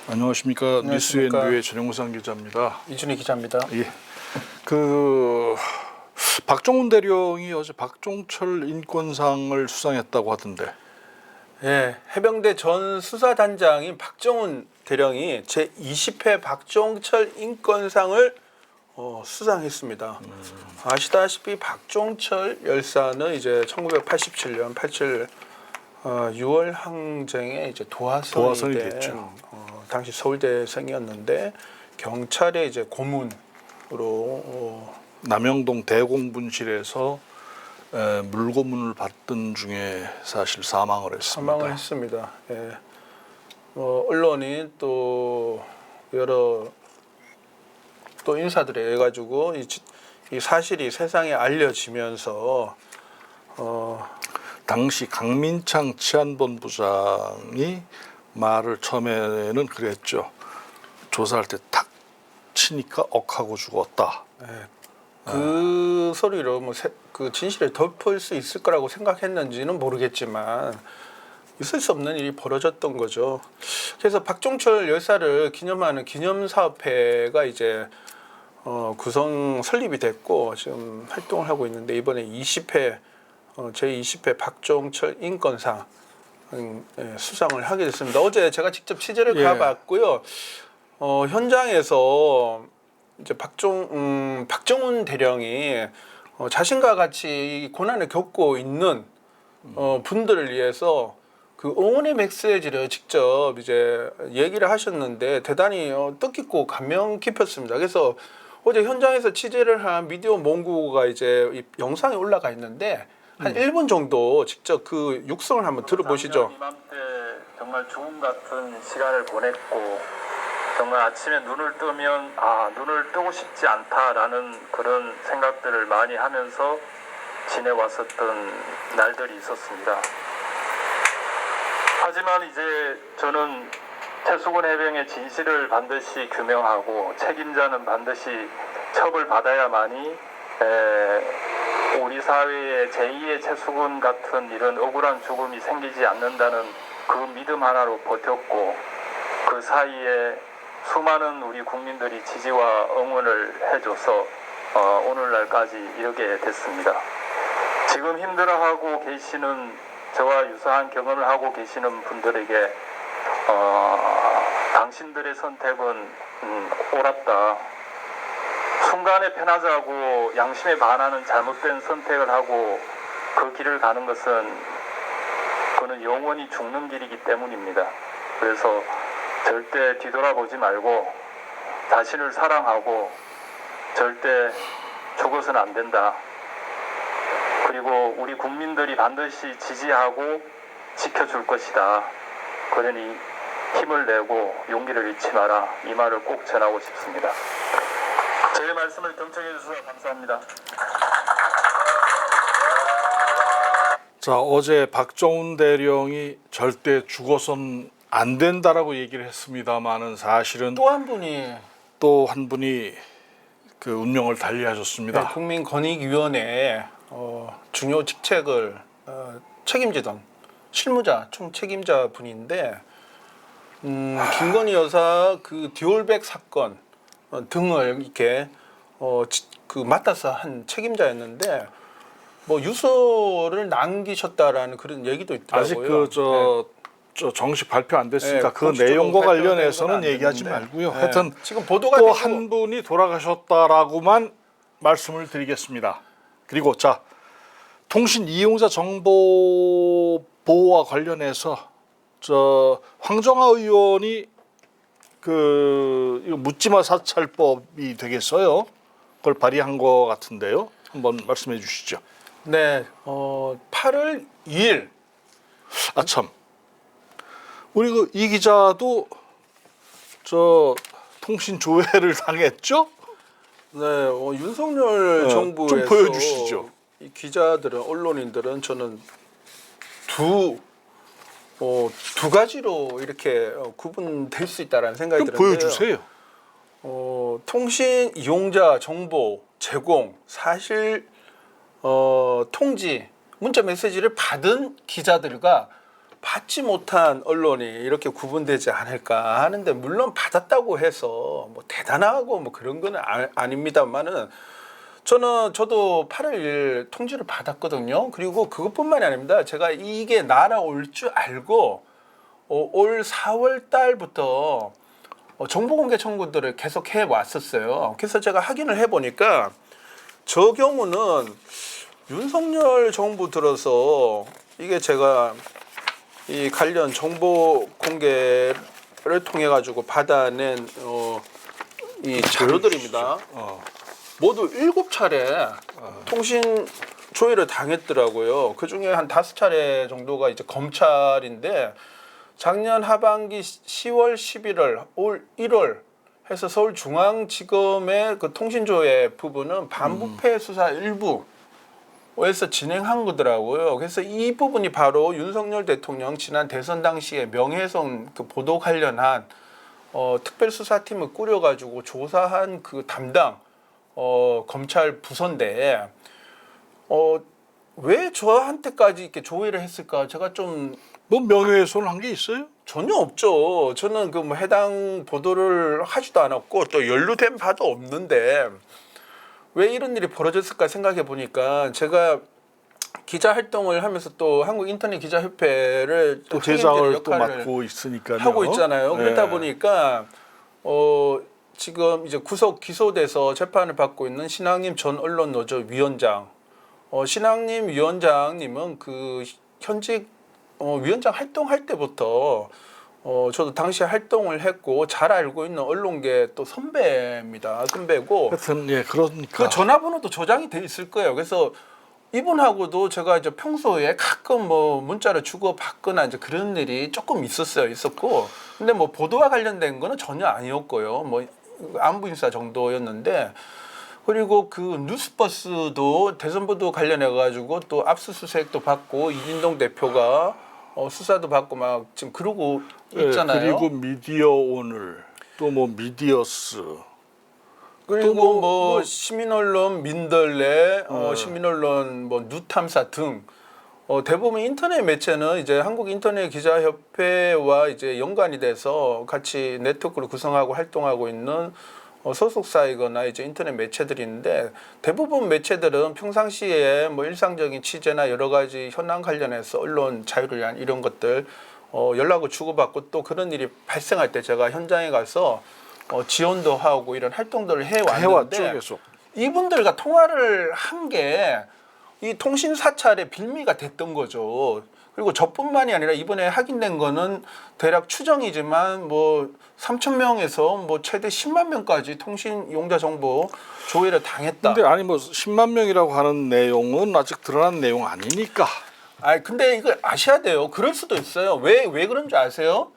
안녕하십니까. 안녕하십니까. 뉴스앤뷰의 전영상 기자입니다. 이준희 기자입니다. 예. 박종훈 대령이 어제 박종철 인권상을 수상했다고 하던데. 예, 해병대 전 수사단장인 박정훈 대령이 제20회 박종철 인권상을 수상했습니다. 아시다시피 박종철 열사는 이제 1987년 87 6월 항쟁에 이제 도화선이 됐죠. 당시 서울대생이었는데 경찰의 이제 고문으로 남영동 대공분실에서 물고문을 받던 중에 사실 사망을 했습니다. 사망을 했습니다. 예. 언론이 또 여러 또 인사들에 의해 가지고 이 사실이 세상에 알려지면서 당시 강민창 치안본부장이 말을 처음에는 그랬죠. 조사할 때 탁 치니까 억하고 죽었다. 예. 그 소리로 그 진실을 덮을 수 있을 거라고 생각했는지는 모르겠지만 있을 수 없는 일이 벌어졌던 거죠. 그래서 박종철 열사를 기념하는 기념사업회가 이제 구성 설립이 됐고 지금 활동을 하고 있는데 이번에 20회 제20회 박종철 인권상 수상을 하게 됐습니다. 어제 제가 직접 취재를 가봤고요. 현장에서 이제 박정훈 대령이 자신과 같이 고난을 겪고 있는 분들을 위해서 그 응원의 메시지를 직접 이제 얘기를 하셨는데 대단히 뜻깊고 감명 깊었습니다. 그래서 어제 현장에서 취재를 한 미디어 몽구가 이제 이 영상이 올라가 있는데 한 1분 정도 직접 그 육성을 한번 들어보시죠. 이맘때 정말 죽음 같은 시간을 보냈고 정말 아침에 눈을 뜨면 눈을 뜨고 싶지 않다라는 그런 생각들을 많이 하면서 지내왔었던 날들이 있었습니다. 하지만 이제 저는 최수근 해병의 진실을 반드시 규명하고 책임자는 반드시 처벌받아야만이 우리 사회에 제2의 최수근 같은 이런 억울한 죽음이 생기지 않는다는 그 믿음 하나로 버텼고 그 사이에 수많은 우리 국민들이 지지와 응원을 해줘서 오늘날까지 이르게 됐습니다. 지금 힘들어하고 계시는 저와 유사한 경험을 하고 계시는 분들에게 당신들의 선택은 옳았다. 순간에 편하자고 양심에 반하는 잘못된 선택을 하고 그 길을 가는 것은 그는 영원히 죽는 길이기 때문입니다. 그래서 절대 뒤돌아보지 말고 자신을 사랑하고 절대 죽어서는 안 된다. 그리고 우리 국민들이 반드시 지지하고 지켜줄 것이다. 그러니 힘을 내고 용기를 잃지 마라. 이 말을 꼭 전하고 싶습니다. 제 말씀을 경청해 주셔서 감사합니다. 자, 어제 박정훈 대령이 절대 죽어선 안 된다라고 얘기를 했습니다만은 사실은 또 한 분이 또 한 분이 그 운명을 달리하셨습니다. 국민권익위원회에 중요 직책을 책임지던 실무자 총책임자 분인데 김건희 여사 그 듀얼백 사건 등을 이렇게 그 맡아서 한 책임자였는데 뭐 유서를 남기셨다라는 그런 얘기도 있더라고요. 아직 저 정식 발표 안 됐으니까 그 내용과 관련해서는 얘기하지 말고요. 하여튼 지금 보도가 또 한 분이 돌아가셨다라고만 말씀을 드리겠습니다. 그리고 자, 통신 이용자 정보 보호와 관련해서 저 황정아 의원이 이거 묻지마 사찰법이 되겠어요? 그걸 발의한 것 같은데요. 한번 말씀해 주시죠. 네, 8월 2일 참. 우리 이 기자도 저 통신 조회를 당했죠? 네, 윤석열 정부에서 좀 보여주시죠. 이 기자들은 언론인들은 저는 두 가지로 이렇게 구분될 수 있다라는 생각이 좀 드는데요. 보여주세요. 통신 이용자 정보 제공 사실 통지 문자 메시지를 받은 기자들과 받지 못한 언론이 이렇게 구분되지 않을까 하는데, 물론 받았다고 해서 뭐 대단하고 뭐 그런 건 아닙니다만은 저도 8월 1일 통지를 받았거든요. 그리고 그것뿐만이 아닙니다. 제가 이게 날아올 줄 알고 올 4월 달부터 정보 공개 청구들을 계속 해 왔었어요. 그래서 제가 확인을 해 보니까 저 경우는 윤석열 정부 들어서 이게 제가 이 관련 정보 공개를 통해 가지고 받아낸 이 자료들입니다. 모두 7차례 통신 조회를 당했더라고요. 그 중에 한 5차례 정도가 이제 검찰인데, 작년 하반기 10월, 11월, 올 1월 해서 서울중앙지검의 그 통신조회 부분은 반부패 수사 일부에서 진행한 거더라고요. 그래서 이 부분이 바로 윤석열 대통령 지난 대선 당시에 명예훼손 그 보도 관련한 특별수사팀을 꾸려가지고 조사한 그 담당 검찰 부서인데, 왜 저한테까지 이렇게 조회를 했을까? 제가 좀 뭐 명예훼손 한 게 있어요? 전혀 없죠. 저는 그 뭐 해당 보도를 하지도 않았고 또 연루된 바도 없는데 왜 이런 일이 벌어졌을까 생각해 보니까, 제가 기자 활동을 하면서 또 한국 인터넷 기자협회를 또 대장을 또 역할을 맡고 있으니까요. 하고 있잖아요. 네. 그렇다 보니까 지금 이제 구속 기소돼서 재판을 받고 있는 신학님 전 언론노조 위원장, 신학님 위원장님은 그 현직 위원장 활동할 때부터 저도 당시에 활동을 했고 잘 알고 있는 언론계 또 선배입니다. 선배고, 하여튼 예, 그러니까 그 전화번호도 저장이 돼 있을 거예요. 그래서 이분하고도 제가 이제 평소에 가끔 뭐 문자를 주고 받거나 이제 그런 일이 조금 있었고, 근데 뭐 보도와 관련된 거는 전혀 아니었고요. 뭐 안부 인사 정도였는데, 그리고 그 뉴스버스도 대선 보도 관련해 가지고 또 압수수색도 받고 이진동 대표가 수사도 받고 막 지금 그러고 있잖아요. 예, 그리고 미디어 오늘 또 뭐 미디어스 그리고 또 뭐 뭐 시민언론 민들레, 시민언론 뭐 뉴탐사 등 대부분 인터넷 매체는 이제 한국 인터넷 기자협회와 이제 연관이 돼서 같이 네트워크를 구성하고 활동하고 있는 소속사이거나 이제 인터넷 매체들인데, 대부분 매체들은 평상시에 뭐 일상적인 취재나 여러 가지 현안 관련해서 언론 자유를 위한 이런 것들 연락을 주고받고, 또 그런 일이 발생할 때 제가 현장에 가서 지원도 하고 이런 활동들을 해왔는데, 계속. 이분들과 통화를 한 게 이 통신 사찰의 빌미가 됐던 거죠. 그리고 저뿐만이 아니라 이번에 확인된 거는 대략 추정이지만 뭐 3,000명에서 뭐 최대 10만 명까지 통신 이용자 정보 조회를 당했다. 근데 아니 뭐 10만 명이라고 하는 내용은 아직 드러난 내용 아니니까. 근데 이걸 아셔야 돼요. 그럴 수도 있어요. 왜 그런 줄 아세요?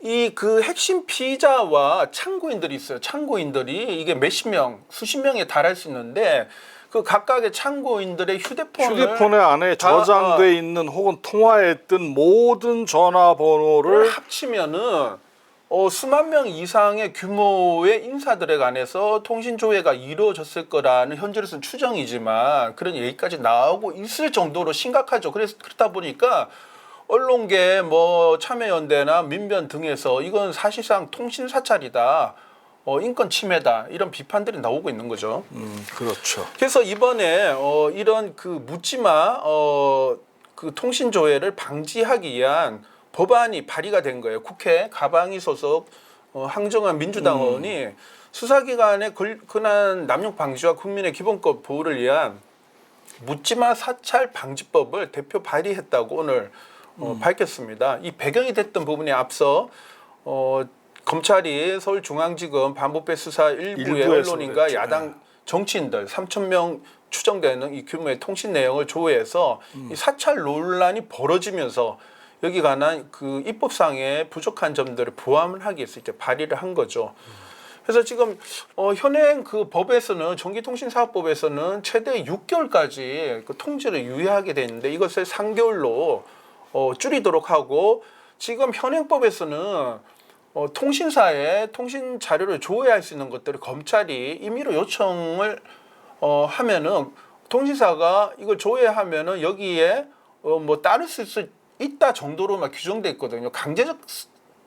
이 그 핵심 피의자와 참고인들이 있어요. 참고인들이 이게 몇십 명, 수십 명에 달할 수 있는데, 그 각각의 참고인들의 휴대폰에 안에 저장돼 있는 혹은 통화했던 모든 전화번호를 합치면은 수만 명 이상의 규모의 인사들에 관해서 통신 조회가 이루어졌을 거라는 현재로서는 추정이지만 그런 얘기까지 나오고 있을 정도로 심각하죠. 그래서 그렇다 보니까 언론계 뭐 참여연대나 민변 등에서 이건 사실상 통신 사찰이다, 인권 침해다, 이런 비판들이 나오고 있는 거죠. 그렇죠. 그래서 이번에 이런 그 묻지마 그 통신 조회를 방지하기 위한 법안이 발의가 된 거예요. 국회 가방위 소속 황정안 민주당 의원이 수사기관의 근한 남용 방지와 국민의 기본권 보호를 위한 묻지마 사찰 방지법을 대표 발의했다고 오늘 밝혔습니다. 이 배경이 됐던 부분에 앞서 검찰이 서울중앙지검 반부패 수사 일부의 언론인과 그랬죠. 야당 정치인들 3,000명 추정되는 이 규모의 통신 내용을 조회해서 이 사찰 논란이 벌어지면서 여기 관한 그 입법상의 부족한 점들을 보완을 하기 위해서 이제 발의를 한 거죠. 그래서 지금 현행 그 법에서는 전기통신사업법에서는 최대 6개월까지 그 통지를 유예하게 돼 있는데, 이것을 3개월로 줄이도록 하고, 지금 현행법에서는 통신사에 통신 자료를 조회할 수 있는 것들을 검찰이 임의로 요청을 하면은 통신사가 이걸 조회하면은 여기에 뭐 따를 수 있다 정도로만 규정돼 있거든요. 강제적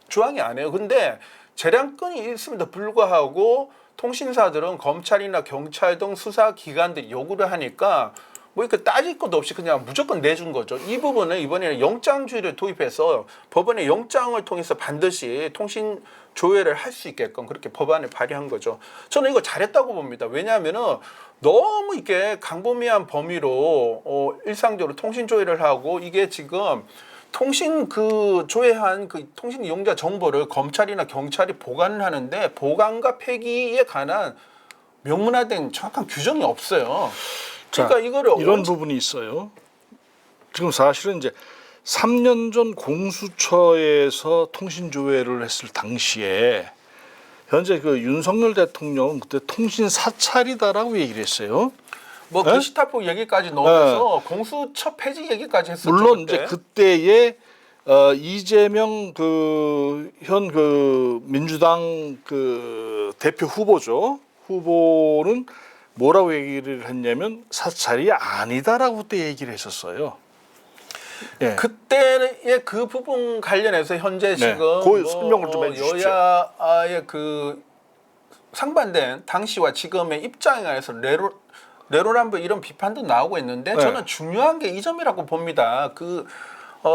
조항이 아니에요. 근데 재량권이 있음에도 불구하고 통신사들은 검찰이나 경찰 등 수사기관들이 요구를 하니까 뭐 이렇게 따질 것도 없이 그냥 무조건 내준 거죠. 이 부분은 이번에는 영장주의를 도입해서 법원의 영장을 통해서 반드시 통신 조회를 할 수 있게끔 그렇게 법안을 발의한 거죠. 저는 이거 잘했다고 봅니다. 왜냐하면은 너무 이게 광범위한 범위로 일상적으로 통신 조회를 하고 이게 지금 통신 그 조회한 그 통신 이용자 정보를 검찰이나 경찰이 보관을 하는데 보관과 폐기에 관한 명문화된 정확한 규정이 없어요. 그러니까 이거를 이런 부분이 있어요. 지금 사실은 이제 3년 전 공수처에서 통신 조회를 했을 당시에 현재 그 윤석열 대통령은 그때 통신 사찰이다라고 얘기를 했어요. 뭐 네? 게시타포 얘기까지 넣으면서 공수처 폐지 얘기까지 했었죠. 물론 그때. 이제 그때의 이재명 그 현 그 민주당 그 대표 후보죠. 후보는 뭐라고 얘기를 했냐면 사찰이 아니다라고 그때 얘기를 했었어요. 예. 그때의 그 부분 관련해서 현재 지금 그 설명을 좀 해주십시오. 여야의 그 상반된 당시와 지금의 입장에 관해서 내로남불 이런 비판도 나오고 있는데 네. 저는 중요한 게 이 점이라고 봅니다. 그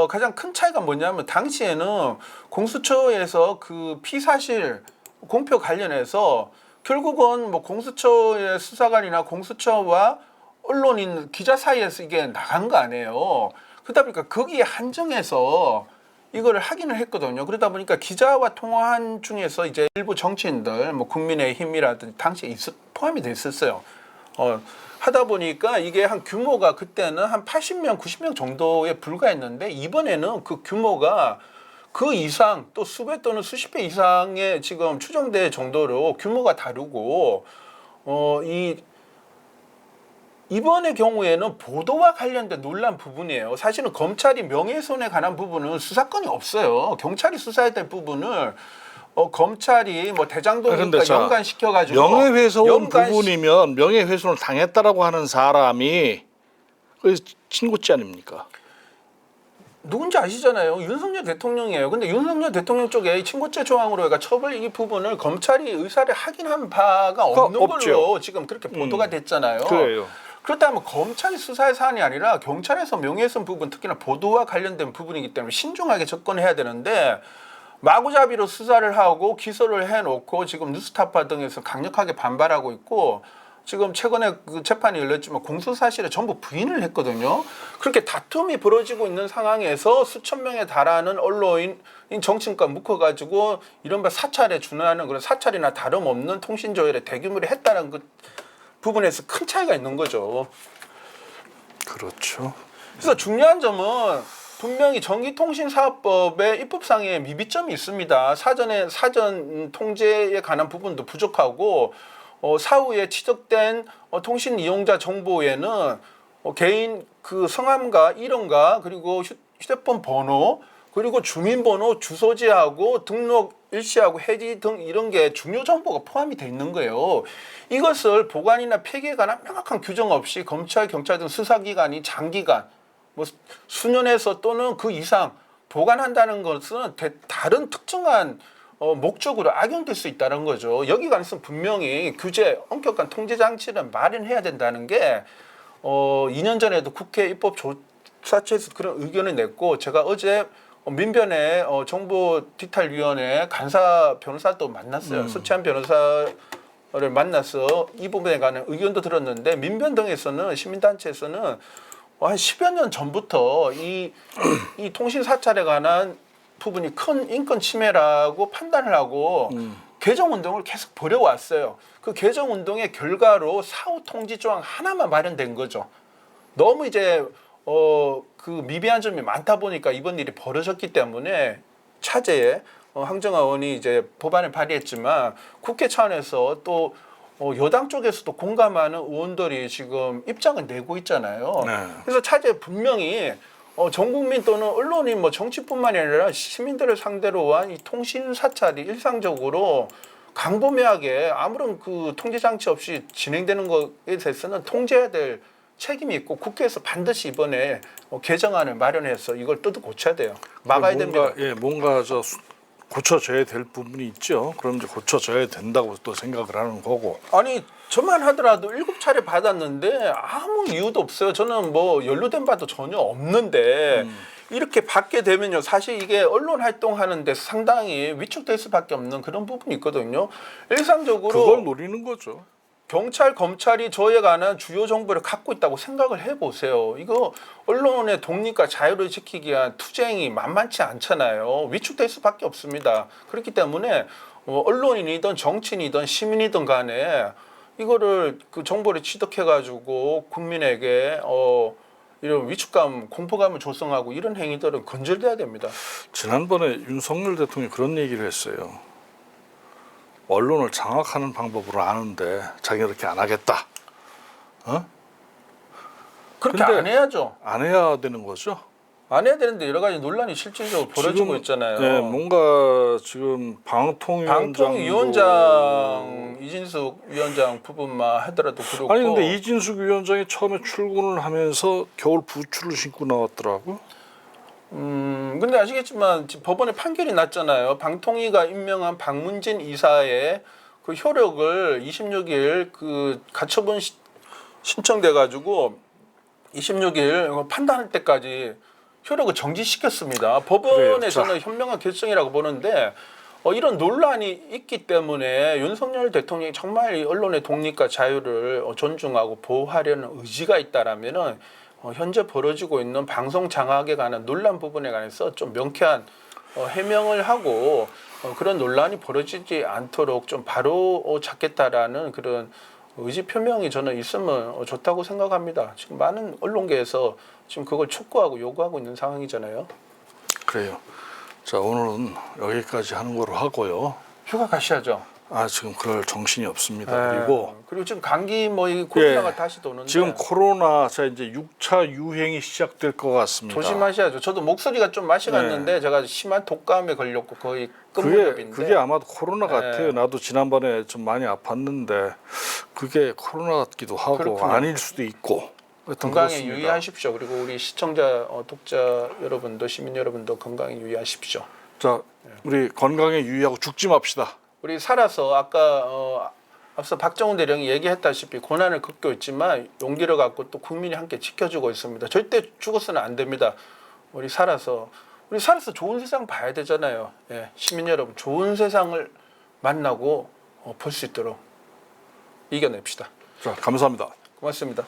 가장 큰 차이가 뭐냐면 당시에는 공수처에서 그 피사실 공표 관련해서 결국은 뭐 공수처의 수사관이나 공수처와 언론인 기자 사이에서 이게 나간 거 아니에요. 그러다 보니까 거기에 한정해서 이거를 확인을 했거든요. 그러다 보니까 기자와 통화한 중에서 이제 일부 정치인들, 뭐 국민의힘이라든지 당시에 포함이 돼 있었어요. 하다 보니까 이게 한 규모가 그때는 한 80명, 90명 정도에 불과했는데 이번에는 그 규모가 그 이상 또 수배 또는 수십 배 이상의 지금 추정될 정도로 규모가 다르고 이번의 경우에는 보도와 관련된 논란 부분이에요. 사실은 검찰이 명예훼손에 관한 부분은 수사권이 없어요. 경찰이 수사해야 될 부분을 검찰이 뭐 대장동이니까 연관시켜가지고 명예훼손 부분이면 명예훼손을 당했다라고 하는 사람이 그 친구지 아닙니까? 누군지 아시잖아요. 윤석열 대통령이에요. 근데 윤석열 대통령 쪽에 친고죄 조항으로 해가 처벌 이 부분을 검찰이 의사를 확인한 바가 없는 없죠. 걸로 지금 그렇게 보도가 됐잖아요. 그래요. 그렇다면 검찰이 수사의 사안이 아니라 경찰에서 명예훼손 부분 특히나 보도와 관련된 부분이기 때문에 신중하게 접근해야 되는데 마구잡이로 수사를 하고 기소를 해놓고 지금 뉴스타파 등에서 강력하게 반발하고 있고 지금 최근에 그 재판이 열렸지만 공소사실에 전부 부인을 했거든요. 그렇게 다툼이 벌어지고 있는 상황에서 수천 명에 달하는 언론인 정치인과 묶어가지고 이른바 사찰에 준하는 그런 사찰이나 다름없는 통신조회를 대규모로 했다는 그 부분에서 큰 차이가 있는 거죠. 그렇죠. 그래서 중요한 점은 분명히 전기통신사업법의 입법상의 미비점이 있습니다. 사전 통제에 관한 부분도 부족하고 사후에 취득된 통신 이용자 정보에는 개인 그 성함과 이름과 그리고 휴대폰 번호 그리고 주민번호 주소지하고 등록 일시하고 해지 등 이런 게 중요 정보가 포함이 돼 있는 거예요. 이것을 보관이나 폐기에 관한 명확한 규정 없이 검찰, 경찰 등 수사기관이 장기간 뭐 수년에서 또는 그 이상 보관한다는 것은 다른 특정한 목적으로 악용될 수 있다는 거죠. 여기 관해서 분명히 규제, 엄격한 통제 장치를 마련해야 된다는 게 2년 전에도 국회 입법조사처에서 그런 의견을 냈고 제가 어제 민변의 정보디탈위원회 간사 변호사도 만났어요. 서치한 변호사를 만나서 이 부분에 관한 의견도 들었는데 민변 등에서는 시민단체에서는 한 10여 년 전부터 이 통신 사찰에 관한 부분이 큰 인권 침해라고 판단을 하고 개정 운동을 계속 벌여왔어요. 그 개정 운동의 결과로 사후 통지 조항 하나만 마련된 거죠. 너무 이제 그 미비한 점이 많다 보니까 이번 일이 벌어졌기 때문에 차제에 황정화 의원이 이제 법안을 발의했지만 국회 차원에서 또 여당 쪽에서도 공감하는 의원들이 지금 입장을 내고 있잖아요. 네. 그래서 차제에 분명히 전 국민 또는 언론인 뭐 정치뿐만이 아니라 시민들을 상대로 한 이 통신 사찰이 일상적으로 강범위하게 아무런 그 통제 장치 없이 진행되는 것에 대해서는 통제해야 될 책임이 있고 국회에서 반드시 이번에 개정안을 마련해서 이걸 뜯어 고쳐야 돼요. 막아야 뭔가, 됩니다. 예, 뭔가 고쳐져야 될 부분이 있죠. 그럼 이제 고쳐져야 된다고 또 생각을 하는 거고. 아니 저만 하더라도 7차례 받았는데 아무 이유도 없어요. 저는 뭐 연루된 바도 전혀 없는데 이렇게 받게 되면요. 사실 이게 언론 활동하는데 상당히 위축될 수밖에 없는 그런 부분이 있거든요. 일상적으로 그걸 노리는 거죠. 경찰, 검찰이 저에 관한 주요 정보를 갖고 있다고 생각을 해보세요. 이거 언론의 독립과 자유를 지키기 위한 투쟁이 만만치 않잖아요. 위축될 수밖에 없습니다. 그렇기 때문에 언론인이든 정치인이든 시민이든 간에 이거를 그 정보를 취득해가지고 국민에게 이런 위축감, 공포감을 조성하고 이런 행위들은 건절돼야 됩니다. 지난번에 윤석열 대통령이 그런 얘기를 했어요. 언론을 장악하는 방법으로 아는데 자기가 그렇게 안 하겠다. 그렇게 근데 안 해야죠. 안 해야 되는 거죠. 안 해야 되는데 여러 가지 논란이 실질적으로 벌어지고 있잖아요. 네, 뭔가 지금 방통위원장 이진숙 위원장 부분만 하더라도 그렇고 아니 근데 이진숙 위원장이 처음에 출근을 하면서 겨울 부츠를 신고 나왔더라고. 근데 아시겠지만 지금 법원에 판결이 났잖아요. 방통위가 임명한 박문진 이사의 그 효력을 26일 그 가처분 신청돼 가지고 26일 판단할 때까지 효력을 정지시켰습니다. 법원에 저는 현명한 결정이라고 보는데 이런 논란이 있기 때문에 윤석열 대통령이 정말 이 언론의 독립과 자유를 존중하고 보호하려는 의지가 있다라면은 현재 벌어지고 있는 방송 장악에 관한 논란 부분에 관해서 좀 명쾌한 해명을 하고 그런 논란이 벌어지지 않도록 좀 바로 잡겠다라는 그런 의지 표명이 저는 있으면 좋다고 생각합니다. 지금 많은 언론계에서 지금 그걸 촉구하고 요구하고 있는 상황이잖아요. 그래요. 자 오늘은 여기까지 하는 거로 하고요. 휴가 가셔야죠. 지금 그럴 정신이 없습니다. 그리고 지금 감기 뭐 이 코로나가 다시 도는데 지금 코로나 자 이제 6차 유행이 시작될 것 같습니다. 조심하셔야죠. 저도 목소리가 좀 맛이 갔는데 제가 심한 독감에 걸렸고 거의 끝무렵인데 그게 아마도 코로나 같아요. 나도 지난번에 좀 많이 아팠는데 그게 코로나 같기도 하고 그렇군요. 아닐 수도 있고. 건강에 그렇습니다. 유의하십시오. 그리고 우리 시청자, 독자 여러분도 시민 여러분도 건강에 유의하십시오. 자 우리 건강에 유의하고 죽지 맙시다. 우리 살아서 아까 앞서 박정훈 대령이 얘기했다시피 고난을 겪고 있지만 용기를 갖고 또 국민이 함께 지켜주고 있습니다. 절대 죽어서는 안 됩니다. 우리 살아서 좋은 세상 봐야 되잖아요. 예, 시민 여러분 좋은 세상을 만나고 볼 수 있도록 이겨냅시다. 자 감사합니다. 고맙습니다.